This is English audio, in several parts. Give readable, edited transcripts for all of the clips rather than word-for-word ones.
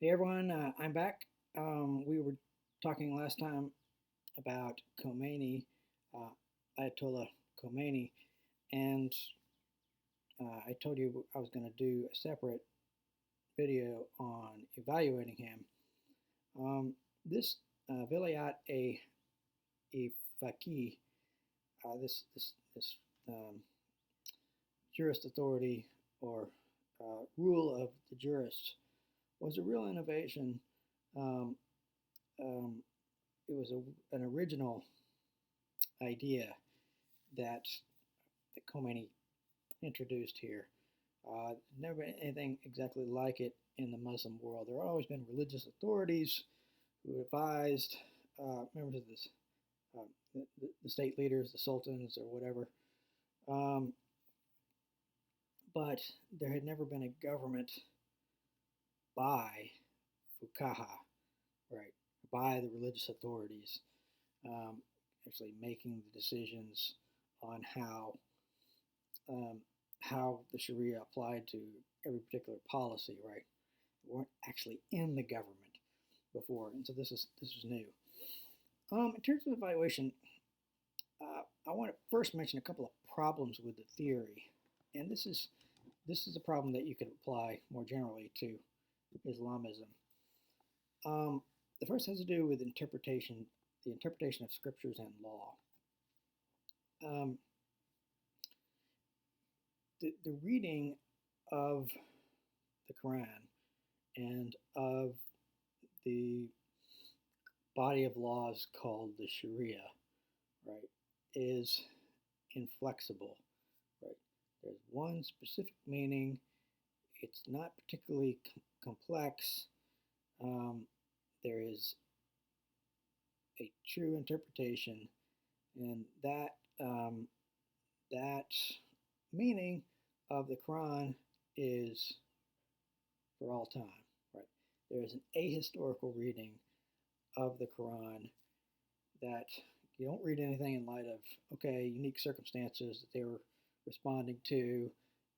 Hey everyone, I'm back. We were talking last time about Khomeini, uh, Ayatollah Khomeini, and I told you I was going to do a separate video on evaluating him. This Vilayat a Faqih, this um, jurist authority or rule of the jurists, was a real innovation. Um, um, it was an original idea that Khomeini introduced here. Never been anything exactly like it in the Muslim world. There have always been religious authorities who advised members of this, the state leaders, the sultans, or whatever. Um, but there had never been a government by fuqaha, right, by the religious authorities, um, actually making the decisions on um, how the Sharia applied to every particular policy, right? We weren't actually in the government before, and so this is new. In terms of evaluation, I want to first mention a couple of problems with the theory, and this is a problem that you could apply more generally to Islamism. The first has to do with interpretation, the interpretation of scriptures and law. Um, the reading of the Quran and of the body of laws called the Sharia, right, is inflexible, right? There's one specific meaning. It's not particularly complex. Um, there is a true interpretation, and that meaning of the Quran is for all time, right? There is an ahistorical reading of the Quran that you don't read anything in light of, okay, unique circumstances that they were responding to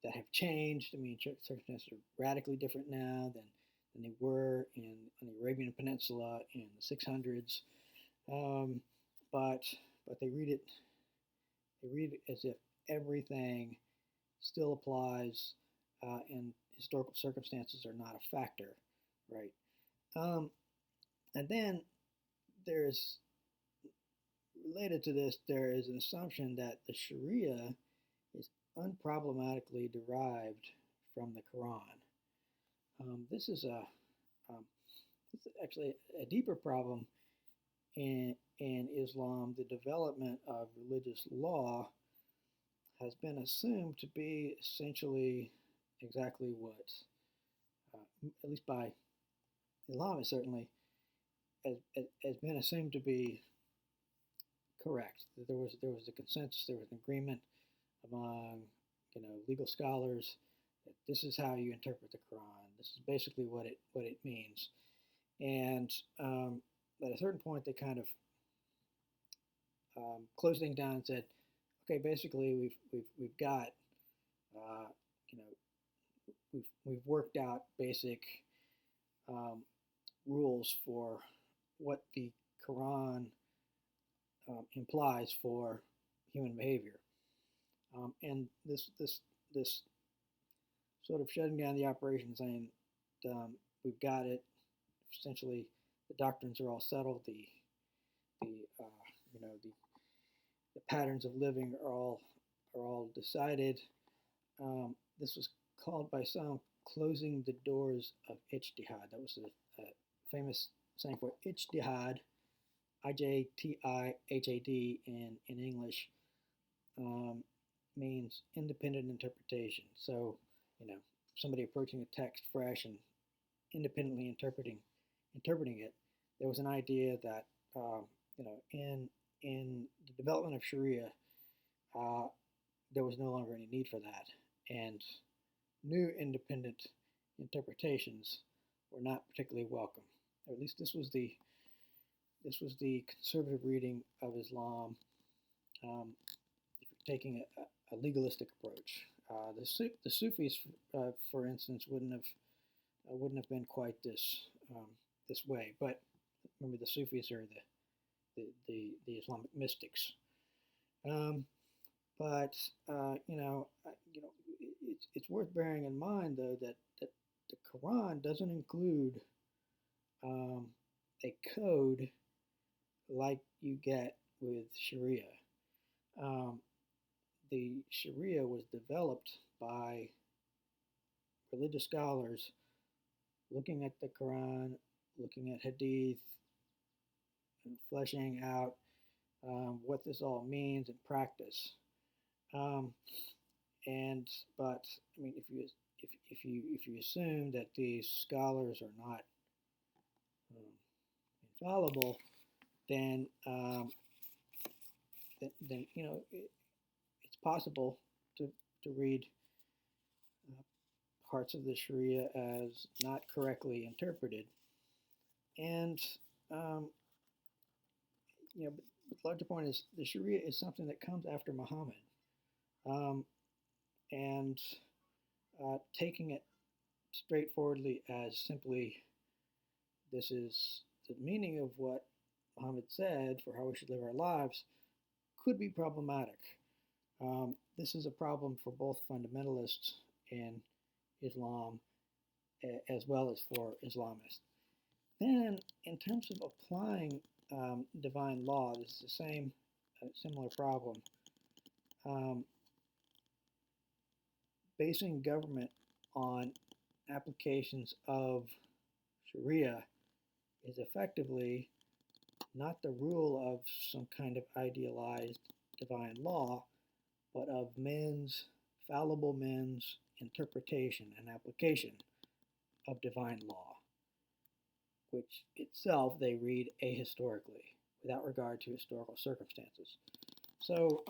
that have changed. I mean, circumstances are radically different now than they were on the Arabian Peninsula in the 600s. Um, but but they read it as if everything still applies, and historical circumstances are not a factor, right? Um, and then there's related to this, there is an assumption that the Sharia is unproblematically derived from the Quran. This is actually a deeper problem in Islam. The development of religious law has been assumed to be essentially exactly what, at least by Islam, certainly has been assumed to be correct. There was a consensus, there was an agreement among legal scholars that this is how you interpret the Quran. This is basically what it means. And at a certain point, they kind of closed things down and said, okay, basically we've got uh, you know we've worked out basic um, rules for what the Quran implies for human behavior. And this sort of shutting down the operation, saying we've got it. Essentially, the doctrines are all settled. The you know the patterns of living are all decided. This was called by some closing the doors of ijtihad. That was a famous saying for ijtihad, IJTIHAD in English, um, means independent interpretation. So, somebody approaching a text fresh and independently interpreting it, there was an idea that in the development of Sharia, uh, there was no longer any need for that, and new independent interpretations were not particularly welcome. Or at least this was the conservative reading of Islam. If you're taking a legalistic approach, the Sufis, for instance, wouldn't have been quite this um, this way. But remember, the Sufis are the Islamic mystics. Um, but it's worth bearing in mind though that the Quran doesn't include um, a code like you get with Sharia. Um, the Sharia was developed by religious scholars looking at the Quran, looking at Hadith, and fleshing out what this all means in practice. Um, and but I mean, if you assume that these scholars are not um, infallible, then then it's possible to read uh, parts of the Sharia as not correctly interpreted, and um, but the larger point is the Sharia is something that comes after Muhammad, um, and taking it straightforwardly as simply this is the meaning of what Muhammad said for how we should live our lives could be problematic. This is a problem for both fundamentalists in Islam as well as for Islamists. Then, in terms of applying divine law, this is the same similar problem. Um, Basing government on applications of Sharia is effectively not the rule of some kind of idealized divine law, but of fallible men's interpretation and application of divine law, which itself they read ahistorically, without regard to historical circumstances. So,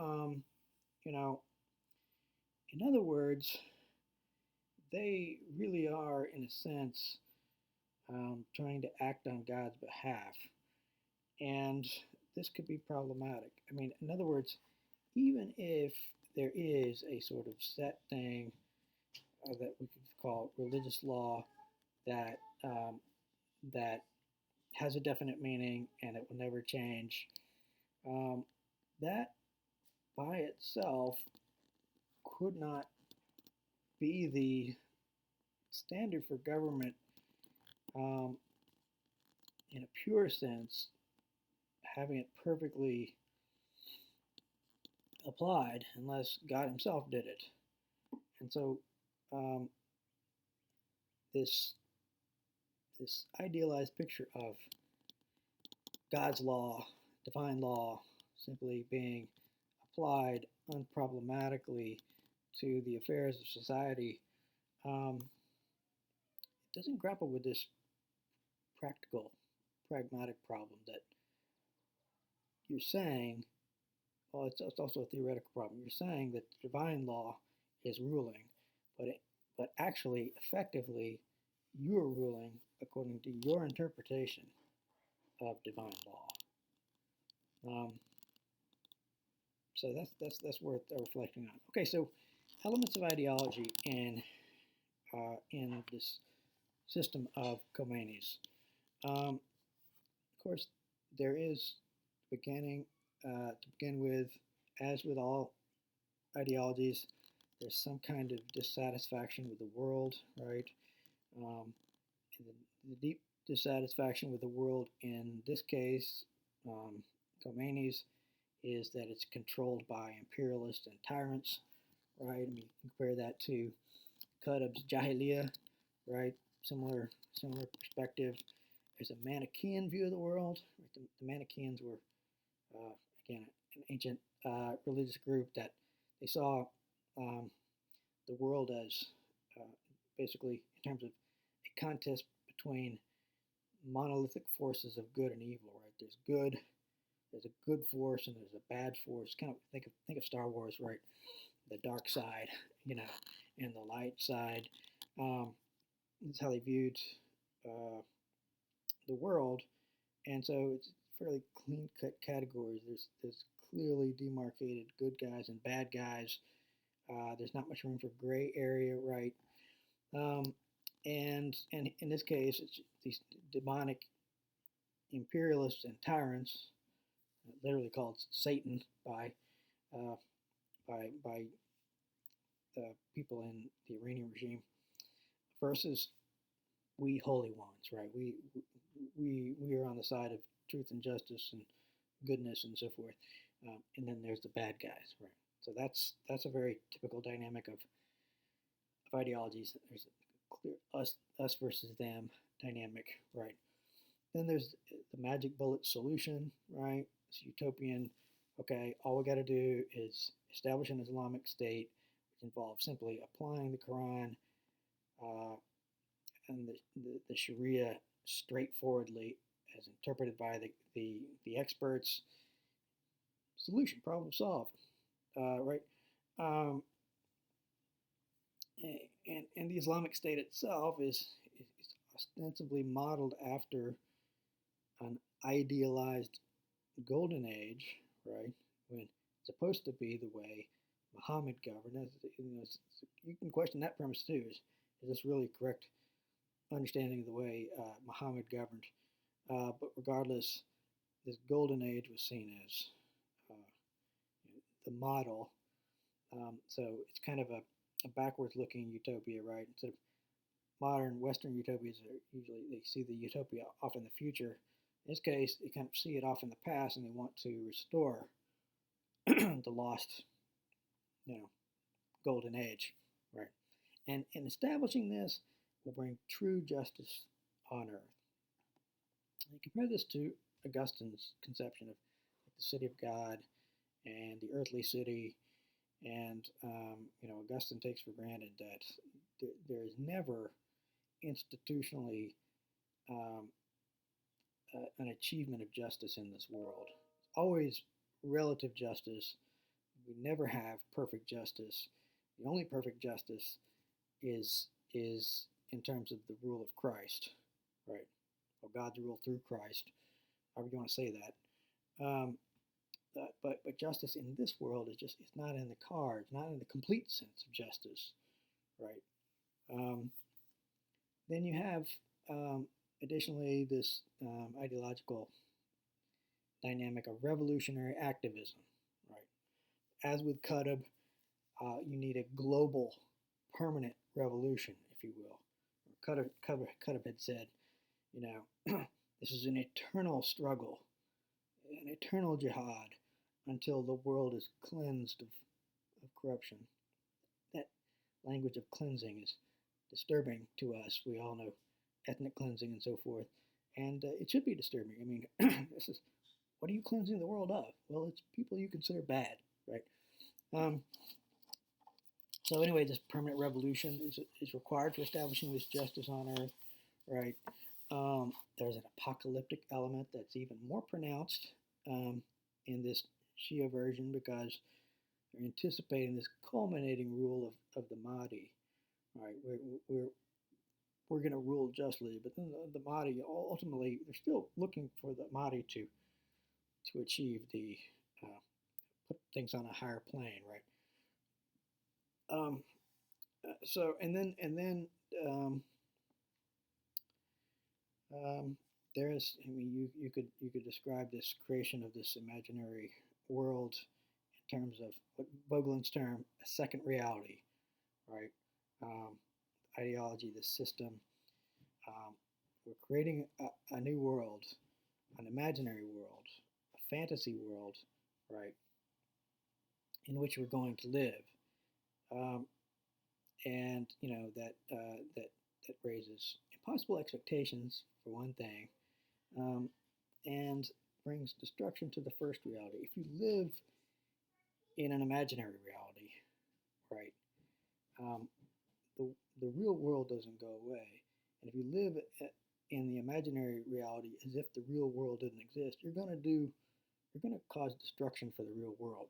in other words, they really are, in a sense, trying to act on God's behalf. And this could be problematic. I mean, in other words, even if there is a sort of set thing that we could call religious law that that has a definite meaning and it will never change, um, that by itself could not be the standard for government um, in a pure sense, having it perfectly applied unless God Himself did it. And so um, this this idealized picture of God's law, divine law, simply being applied unproblematically to the affairs of society, it doesn't grapple with this practical, pragmatic problem that you're saying, well, it's also a theoretical problem. You're saying that the divine law is ruling, but actually, effectively, you're ruling according to your interpretation of divine law. So that's worth reflecting on. Okay, so elements of ideology in this system of Khomeini's. Of course, there is to begin with, as with all ideologies, there's some kind of dissatisfaction with the world, right? Um, the deep dissatisfaction with the world in this case, Khomeini's, is that it's controlled by imperialists and tyrants, right? I mean, you can compare that to Qutb's Jahiliyyah, right? Similar perspective. There's a Manichaean view of the world. Right? The Manichaeans were, again, an ancient religious group that they saw um, the world as basically in terms of a contest between monolithic forces of good and evil, right? There's a good force and there's a bad force. Kind of think of Star Wars, right? The dark side, and the light side. This is how they viewed the world, and so it's fairly clean cut categories. There's clearly demarcated good guys and bad guys. There's not much room for gray area, right? And in this case, it's these demonic imperialists and tyrants, literally called Satan uh, by people in the Iranian regime, versus we holy ones, right? We are on the side of truth and justice and goodness and so forth, and then there's the bad guys, right? So that's a very typical dynamic of ideologies. There's a clear us versus them dynamic, right? Then there's the magic bullet solution, right? It's utopian. Okay, all we got to do is establish an Islamic State, which involves simply applying the Quran uh, and the Sharia straightforwardly as interpreted by the experts. Solution, problem solved, right? Um, and the Islamic State itself is ostensibly modeled after an idealized golden age, right? When it's supposed to be the way Muhammad governed. You can question that premise too. Is this really correct understanding of the way Muhammad governed? But regardless, this golden age was seen as the model. So it's kind of a backwards looking utopia, right? Instead of modern Western utopias, are usually they see the utopia off in the future. In this case, they kind of see it off in the past, and they want to restore the lost, golden age, right? And in establishing this, will bring true justice on earth. And you compare this to Augustine's conception of the city of God and the earthly city, and Augustine takes for granted that there is never institutionally um, an achievement of justice in this world. It's always relative justice. We never have perfect justice. The only perfect justice is in terms of the rule of Christ, right? Or God's rule through Christ, however you want to say that. But justice in this world it's not in the cards, not in the complete sense of justice, right? Then you have additionally this ideological dynamic of revolutionary activism, right? As with Qutb, you need a global, permanent revolution, if you will. Qutb had said, this is an eternal struggle, an eternal jihad until the world is cleansed of corruption. That language of cleansing is disturbing to us. We all know ethnic cleansing and so forth, and it should be disturbing. I mean, this is what are you cleansing the world of? Well, it's people you consider bad, right? So anyway, this permanent revolution is required for establishing this justice on earth, right? There's an apocalyptic element that's even more pronounced in this Shia version because they're anticipating this culminating rule of the Mahdi, right? We're going to rule justly, but then the Mahdi ultimately they're still looking for the Mahdi to achieve the put things on a higher plane, right? So and then there is. I mean, you could describe this creation of this imaginary world in terms of what Vogelin's term a second reality, right? Ideology, the system. We're creating a new world, an imaginary world, a fantasy world, right? In which we're going to live. And that raises impossible expectations for one thing, and brings destruction to the first reality. If you live in an imaginary reality, right, the real world doesn't go away, and if you live in the imaginary reality as if the real world didn't exist, you're going to cause destruction for the real world.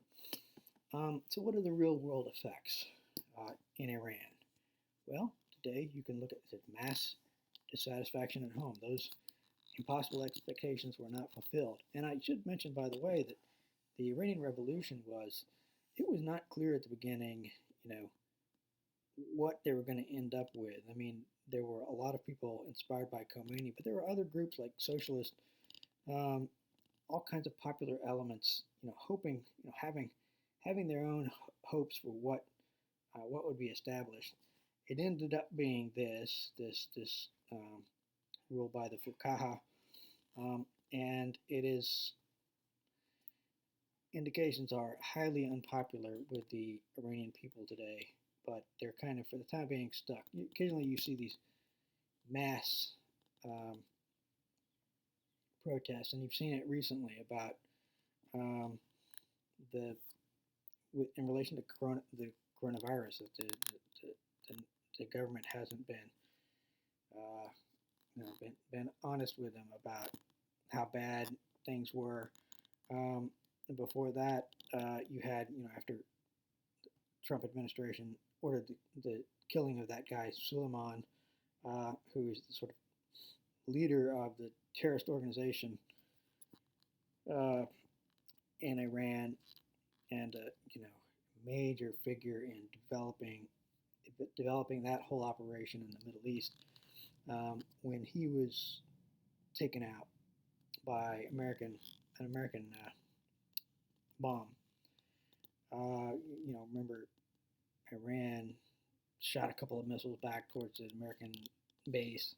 So what are the real world effects in Iran? Well, today you can look at mass dissatisfaction at home. Those impossible expectations were not fulfilled. And I should mention, by the way, that the Iranian Revolution was not clear at the beginning, what they were going to end up with. I mean, there were a lot of people inspired by Khomeini, but there were other groups like socialist, um, all kinds of popular elements, hoping, having their own hopes for what would be established. It ended up being this rule by the Fuqaha, and it is indications are highly unpopular with the Iranian people today, but they're kind of, for the time being, stuck. Occasionally you see these mass um, protests, and you've seen it recently about um, the in relation to the coronavirus, that the government hasn't uh, been honest with them about how bad things were. And before that, you had, after the Trump administration ordered the killing of that guy Suleiman, who is the sort of leader of the terrorist organization uh, in Iran, and major figure in developing that whole operation in the Middle East. When he was taken out by an American bomb, remember Iran shot a couple of missiles back towards the American base,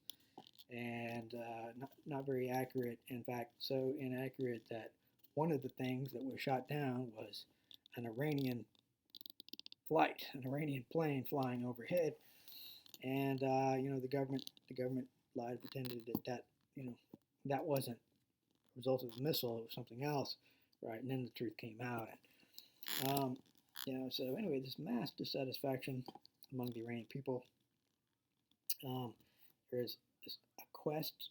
and not very accurate. In fact, so inaccurate that one of the things that was shot down was an Iranian an Iranian plane flying overhead, and the government lied, pretended that that wasn't a result of the missile, it was something else, right? And then the truth came out. Um, so anyway, this mass dissatisfaction among the Iranian people. Um, there is a quest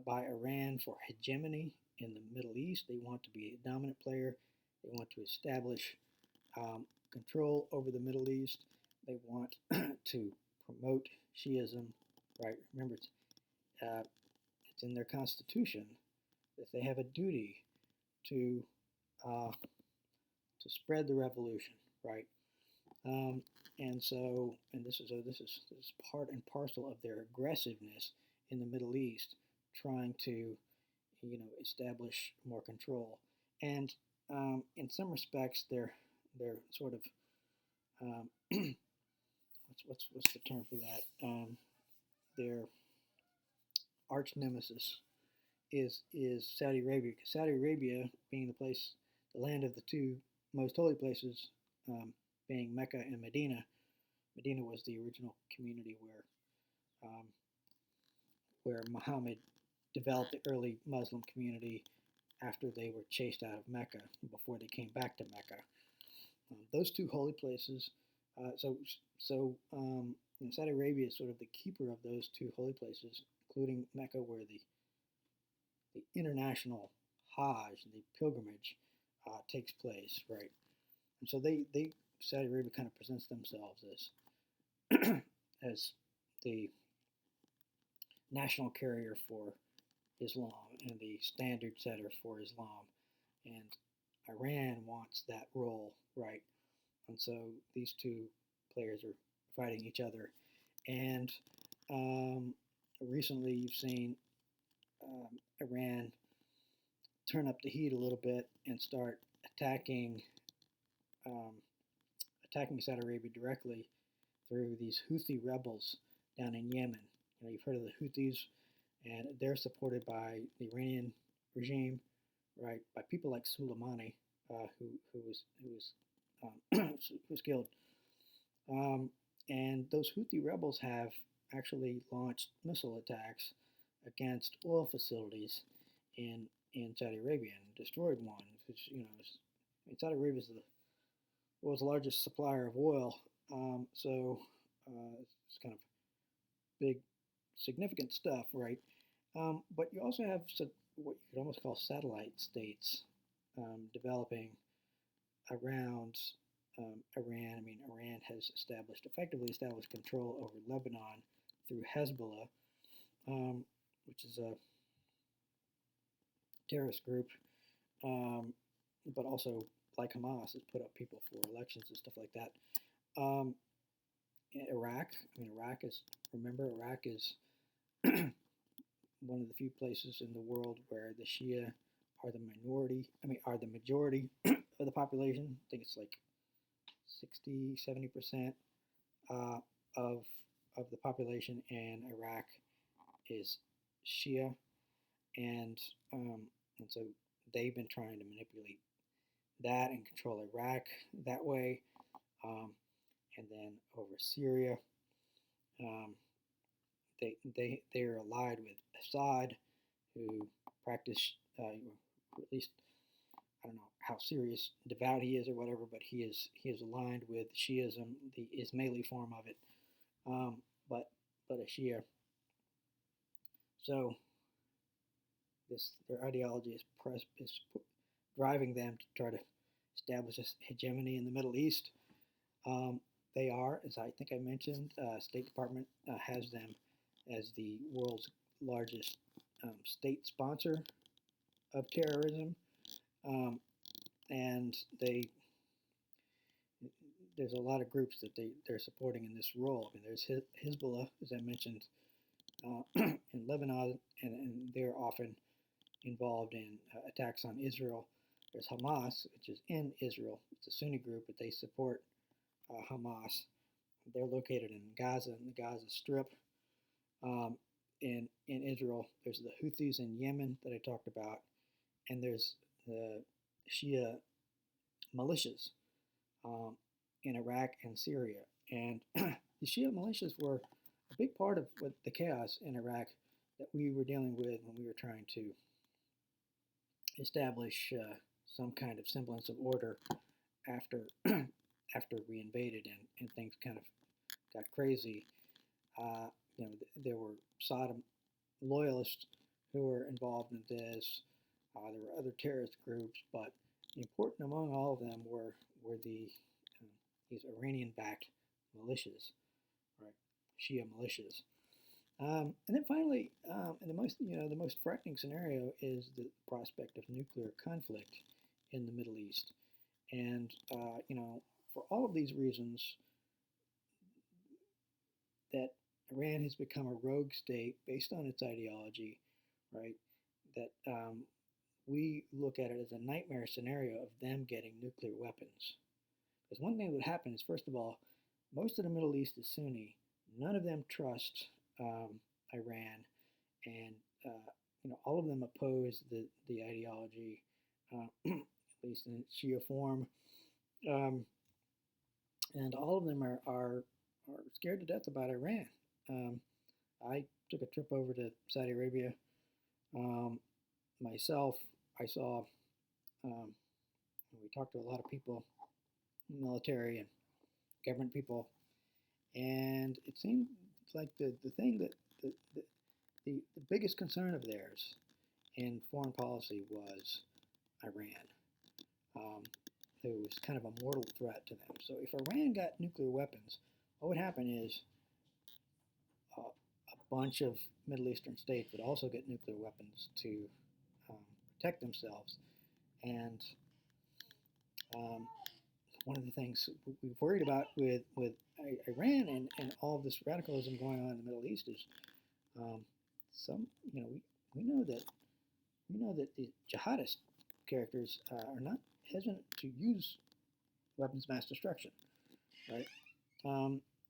by Iran for hegemony in the Middle East. They want to be a dominant player. They want to establish control over the Middle East. They want to promote Shiism, right? Remember, it's in their constitution that they have a duty to uh, to spread the revolution, right? Um, and this is part and parcel of their aggressiveness in the Middle East, trying to, establish more control. And in some respects, they're sort of um, what's the term for that? Their arch nemesis is Saudi Arabia, because Saudi Arabia, being the land of the two most holy places, being Mecca and Medina. Medina was the original community where Muhammad developed the early Muslim community after they were chased out of Mecca, before they came back to Mecca. Those two holy places. Saudi Arabia is sort of the keeper of those two holy places, including Mecca, where the international Hajj, the pilgrimage, takes place, right? And so Saudi Arabia kind of presents themselves as as the national carrier for Islam and the standard setter for Islam, and Iran wants that role, right? And so these two players are fighting each other, and um, recently you've seen Iran turn up the heat a little bit and start attacking um, attacking Saudi Arabia directly through these Houthi rebels down in Yemen. You've heard of the Houthis, and they're supported by the Iranian regime, right? By people like Soleimani, who was killed. And those Houthi rebels have actually launched missile attacks against oil facilities in Saudi Arabia and destroyed one. Which Saudi Arabia is the world's largest supplier of oil, so it's kind of big, significant stuff, right? But you also have what you could almost call satellite states developing around Iran. I mean, Iran has effectively established control over Lebanon through Hezbollah, which is a terrorist group, but also, like Hamas, has put up people for elections and stuff like that. Iraq. I mean, Iraq is one of the few places in the world where the Shia are the minority. I mean, are the majority of the population. I think it's like 60, 70% uh, of of the population in Iraq is Shia, and um, and so they've been trying to manipulate that and control Iraq that way, um, and then over Syria, um, they're allied with Assad, who practice, or at least I don't know how serious devout he is or whatever, but he is aligned with Shiism, the Ismaili form of it, um, but a Shia. So their ideology is driving them to try to establish a hegemony in the Middle East. Um, they are, as I think I mentioned, State Department has them as the world's largest state sponsor of terrorism, um, and there's a lot of groups that they're supporting in this role. I mean, there's Hezbollah, as I mentioned, in Lebanon, and they're often involved in attacks on Israel. There's Hamas, which is in Israel. It's a Sunni group, but they support Hamas. They're located in Gaza, in the Gaza Strip. Um, in Israel, there's the Houthis in Yemen that I talked about, and there's the Shia militias um, in Iraq and Syria. And the Shia militias were a big part of what the chaos in Iraq that we were dealing with when we were trying to establish some kind of semblance of order after after we invaded and things kind of got crazy. There were Saddam loyalists who were involved in this. There were other terrorist groups, but important among all of them were these Iranian-backed militias, right? Shia militias. And then finally, and the most frightening scenario is the prospect of nuclear conflict in the Middle East. And for all of these reasons, that Iran has become a rogue state based on its ideology, right? That we look at it as a nightmare scenario of them getting nuclear weapons. Because one thing that would happen is, first of all, most of the Middle East is Sunni. None of them trust Iran, and all of them oppose the ideology, at least in its Shia form, and all of them are scared to death about Iran. I took a trip over to Saudi Arabia myself. I saw, we talked to a lot of people, military and government people, and it seemed like the thing that the biggest concern of theirs in foreign policy was Iran. It was kind of a mortal threat to them. So if Iran got nuclear weapons, what would happen is a bunch of Middle Eastern states would also get nuclear weapons to protect themselves. And one of the things we've worried about with Iran and all of this radicalism going on in the Middle East is we know that the jihadist characters are not hesitant to use weapons of mass destruction, right?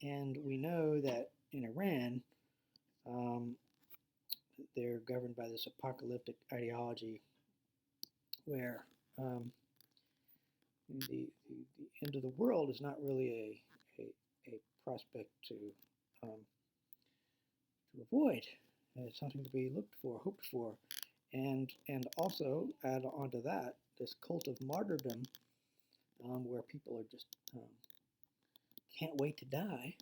And we know that in Iran, they're governed by this apocalyptic ideology where the end of the world is not really a prospect to avoid. It's something to be looked for, hoped for, and also add onto that this cult of martyrdom, where people are just can't wait to die.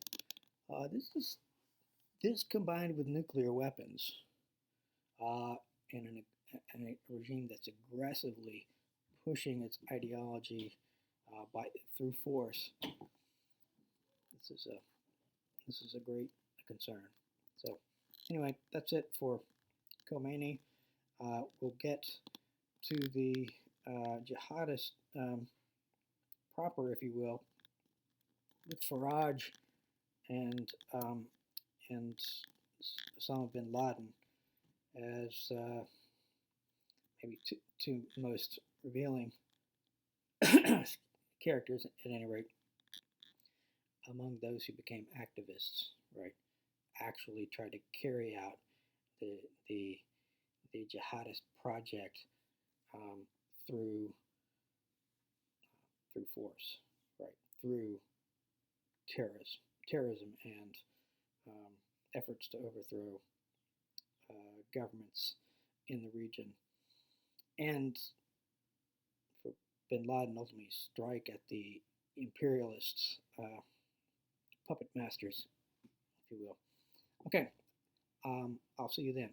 This combined with nuclear weapons and a regime that's aggressively pushing its ideology through force. This is a great concern. So anyway, that's it for Khomeini. We'll get to the jihadist proper, if you will, with Faraj and and Osama bin Laden as maybe two most revealing characters, at any rate, among those who became activists, right? Actually tried to carry out the the the jihadist project um, through through force, right? Through terrorism, and efforts to overthrow governments in the region, and for Bin Laden ultimately strike at the imperialists, puppet masters, if you will. Okay, I'll see you then.